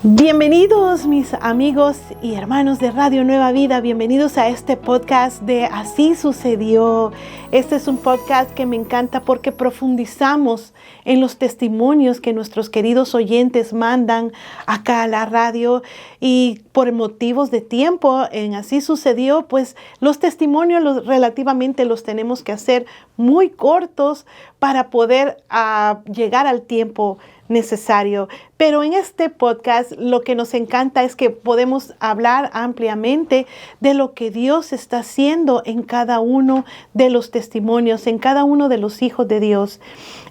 Bienvenidos mis amigos y hermanos de Radio Nueva Vida, bienvenidos a este podcast de Así Sucedió. Este es un podcast que me encanta porque profundizamos en los testimonios que nuestros queridos oyentes mandan acá a la radio, y por motivos de tiempo en Así Sucedió, pues los testimonios relativamente los tenemos que hacer muy cortos para poder llegar al tiempo necesario. Pero en este podcast lo que nos encanta es que podemos hablar ampliamente de lo que Dios está haciendo en cada uno de los testimonios, en cada uno de los hijos de Dios.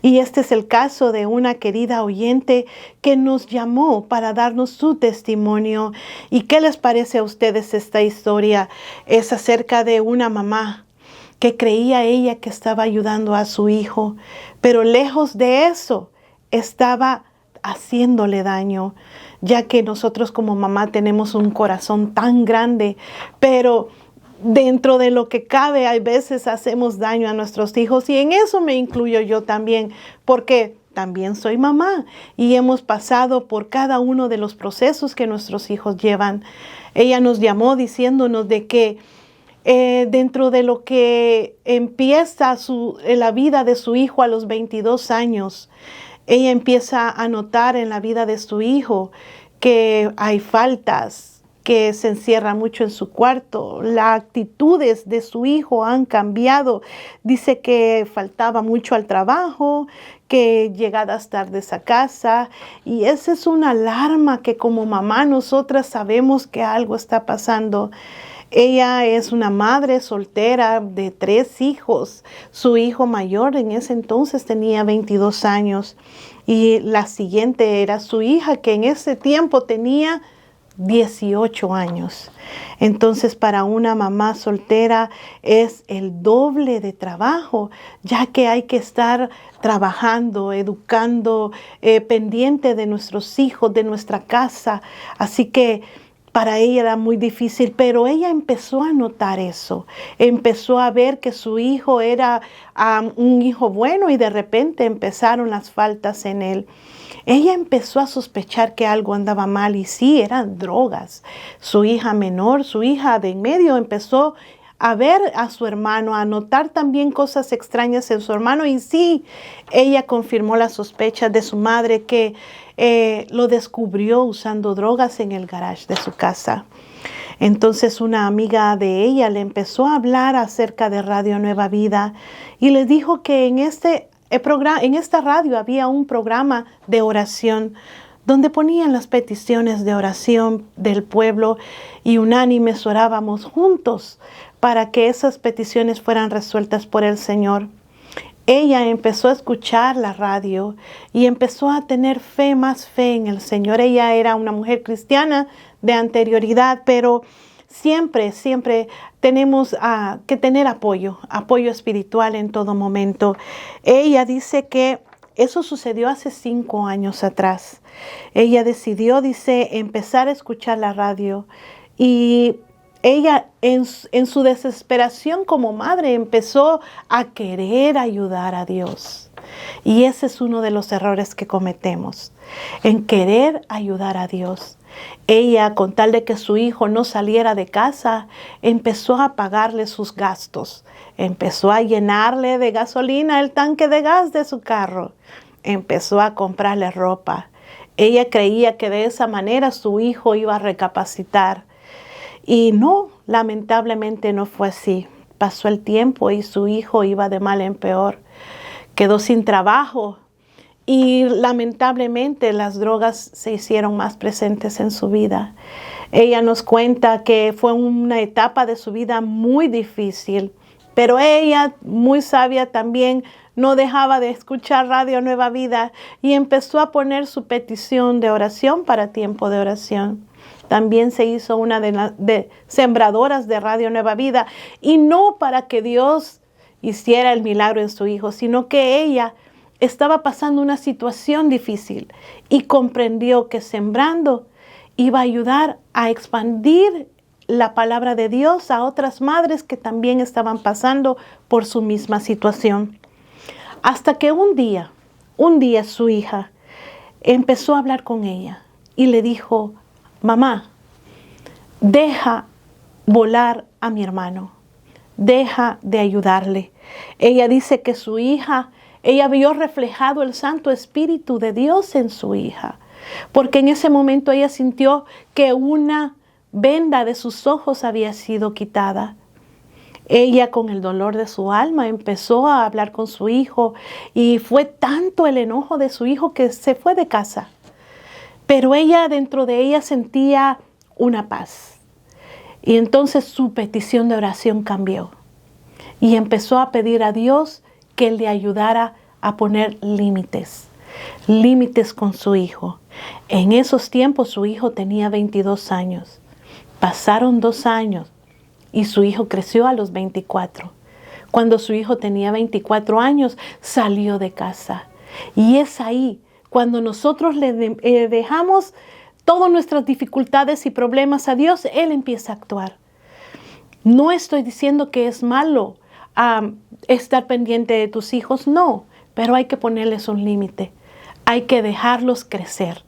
Y este es el caso de una querida oyente que nos llamó para darnos su testimonio. ¿Y qué les parece a ustedes esta historia? Es acerca de una mamá que creía ella que estaba ayudando a su hijo, pero lejos de eso, estaba haciéndole daño, ya que nosotros como mamá tenemos un corazón tan grande, pero dentro de lo que cabe, hay veces hacemos daño a nuestros hijos, y en eso me incluyo yo también, porque también soy mamá y hemos pasado por cada uno de los procesos que nuestros hijos llevan. Ella nos llamó diciéndonos de que dentro de lo que empieza la vida de su hijo a los 22 años, ella empieza a notar en la vida de su hijo que hay faltas, que se encierra mucho en su cuarto. Las actitudes de su hijo han cambiado. Dice que faltaba mucho al trabajo, que llegadas tardes a casa. Y esa es una alarma que como mamá nosotras sabemos que algo está pasando. Ella es una madre soltera de 3 hijos. Su hijo mayor en ese entonces tenía 22 años. Y la siguiente era su hija, que en ese tiempo tenía 18 años. Entonces, para una mamá soltera es el doble de trabajo, ya que hay que estar trabajando, educando, pendiente de nuestros hijos, de nuestra casa. Así que para ella era muy difícil, pero ella empezó a notar eso. Empezó a ver que su hijo era un hijo bueno, y de repente empezaron las faltas en él. Ella empezó a sospechar que algo andaba mal, y sí, eran drogas. Su hija menor, su hija de en medio, empezó a ver a su hermano, a notar también cosas extrañas en su hermano, y sí, ella confirmó las sospechas de su madre, que lo descubrió usando drogas en el garage de su casa. Entonces una amiga de ella le empezó a hablar acerca de Radio Nueva Vida y le dijo que en esta radio había un programa de oración donde ponían las peticiones de oración del pueblo, y unánimes orábamos juntos para que esas peticiones fueran resueltas por el Señor. Ella empezó a escuchar la radio y empezó a tener más fe en el Señor. Ella era una mujer cristiana de anterioridad, pero siempre tenemos que tener apoyo espiritual en todo momento. Ella dice que eso sucedió hace 5 años atrás. Ella decidió, dice, empezar a escuchar la radio, y ella en su desesperación como madre empezó a querer ayudar a Dios. Y ese es uno de los errores que cometemos, en querer ayudar a Dios. Ella, con tal de que su hijo no saliera de casa, empezó a pagarle sus gastos. Empezó a llenarle de gasolina el tanque de gas de su carro. Empezó a comprarle ropa. Ella creía que de esa manera su hijo iba a recapacitar. Y no, lamentablemente no fue así. Pasó el tiempo y su hijo iba de mal en peor. Quedó sin trabajo y lamentablemente las drogas se hicieron más presentes en su vida. Ella nos cuenta que fue una etapa de su vida muy difícil, pero ella, muy sabia también, no dejaba de escuchar Radio Nueva Vida y empezó a poner su petición de oración para tiempo de oración. También se hizo una de sembradoras de Radio Nueva Vida, y no para que Dios hiciera el milagro en su hijo, sino que ella estaba pasando una situación difícil y comprendió que sembrando iba a ayudar a expandir la palabra de Dios a otras madres que también estaban pasando por su misma situación. Hasta que un día su hija empezó a hablar con ella y le dijo: mamá, deja volar a mi hermano, deja de ayudarle. Ella dice que su hija, ella vio reflejado el Santo Espíritu de Dios en su hija, porque en ese momento ella sintió que una venda de sus ojos había sido quitada. Ella, con el dolor de su alma, empezó a hablar con su hijo, y fue tanto el enojo de su hijo que se fue de casa. Pero ella, dentro de ella, sentía una paz. Y entonces su petición de oración cambió. Y empezó a pedir a Dios que le ayudara a poner límites con su hijo. En esos tiempos su hijo tenía 22 años. Pasaron 2 años y su hijo creció a los 24. Cuando su hijo tenía 24 años, salió de casa. Y es ahí cuando nosotros le dejamos todas nuestras dificultades y problemas a Dios, Él empieza a actuar. No estoy diciendo que es malo estar pendiente de tus hijos, no, pero hay que ponerles un límite. Hay que dejarlos crecer.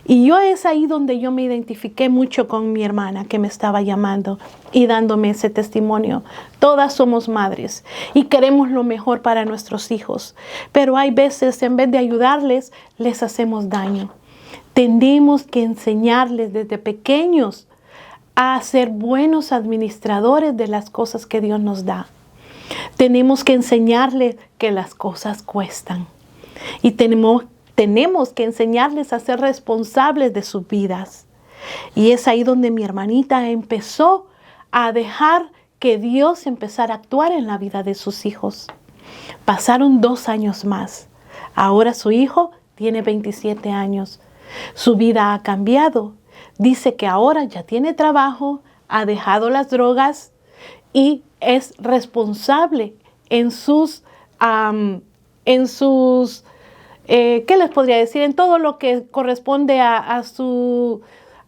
Y es ahí donde yo me identifiqué mucho con mi hermana que me estaba llamando y dándome ese testimonio. Todas somos madres y queremos lo mejor para nuestros hijos, pero hay veces, en vez de ayudarles, les hacemos daño. Tenemos que enseñarles desde pequeños a ser buenos administradores de las cosas que Dios nos da. Tenemos que enseñarles que las cosas cuestan. Y tenemos que enseñarles a ser responsables de sus vidas. Y es ahí donde mi hermanita empezó a dejar que Dios empezara a actuar en la vida de sus hijos. Pasaron 2 años más. Ahora su hijo tiene 27 años. Su vida ha cambiado. Dice que ahora ya tiene trabajo, ha dejado las drogas y es responsable en sus ¿qué les podría decir? En todo lo que corresponde a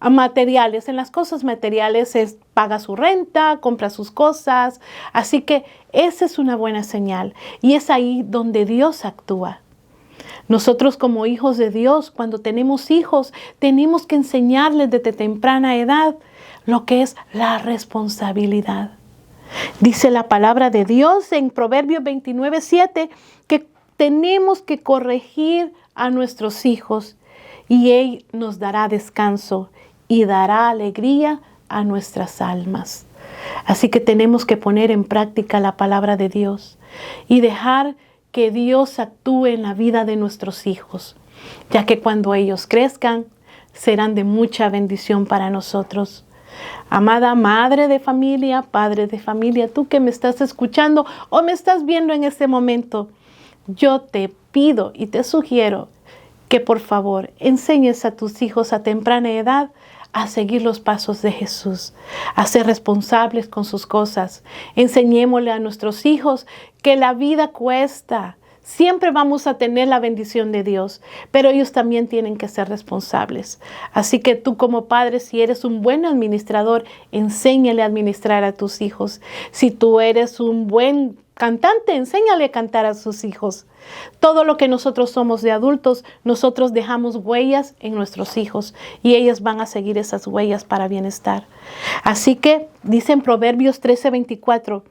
materiales. En las cosas materiales paga su renta, compra sus cosas. Así que esa es una buena señal. Y es ahí donde Dios actúa. Nosotros, como hijos de Dios, cuando tenemos hijos, tenemos que enseñarles desde temprana edad lo que es la responsabilidad. Dice la palabra de Dios en Proverbios 29:7 que tenemos que corregir a nuestros hijos y Él nos dará descanso y dará alegría a nuestras almas. Así que tenemos que poner en práctica la palabra de Dios y dejar que Dios actúe en la vida de nuestros hijos, ya que cuando ellos crezcan serán de mucha bendición para nosotros. Amada madre de familia, padre de familia, tú que me estás escuchando o me estás viendo en este momento, yo te pido y te sugiero que por favor enseñes a tus hijos a temprana edad a seguir los pasos de Jesús, a ser responsables con sus cosas. Enseñémosle a nuestros hijos que la vida cuesta. Siempre vamos a tener la bendición de Dios, pero ellos también tienen que ser responsables. Así que tú, como padre, si eres un buen administrador, enséñale a administrar a tus hijos. Si tú eres un buen cantante, enséñale a cantar a sus hijos. Todo lo que nosotros somos de adultos, nosotros dejamos huellas en nuestros hijos y ellos van a seguir esas huellas para bienestar. Así que dice en Proverbios 13:24,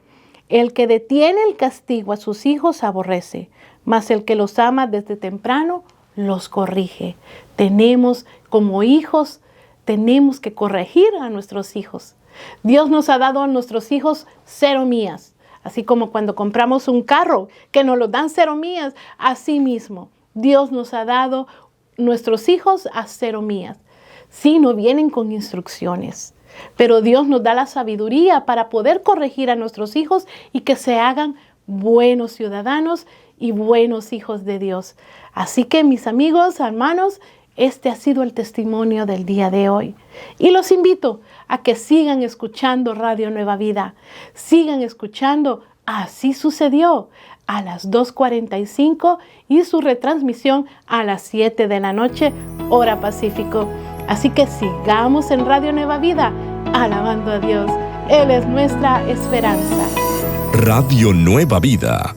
el que detiene el castigo a sus hijos aborrece, mas el que los ama desde temprano los corrige. Como hijos, tenemos que corregir a nuestros hijos. Dios nos ha dado a nuestros hijos 0 millas. Así como cuando compramos un carro que nos lo dan 0 millas, así mismo Dios nos ha dado nuestros hijos a 0 millas. Sí, no vienen con instrucciones, pero Dios nos da la sabiduría para poder corregir a nuestros hijos y que se hagan buenos ciudadanos y buenos hijos de Dios. Así que, mis amigos, hermanos, este ha sido el testimonio del día de hoy. Y los invito a que sigan escuchando Radio Nueva Vida. Sigan escuchando Así Sucedió a las 2:45 y su retransmisión a las 7 de la noche, hora Pacífico. Así que sigamos en Radio Nueva Vida, alabando a Dios. Él es nuestra esperanza. Radio Nueva Vida.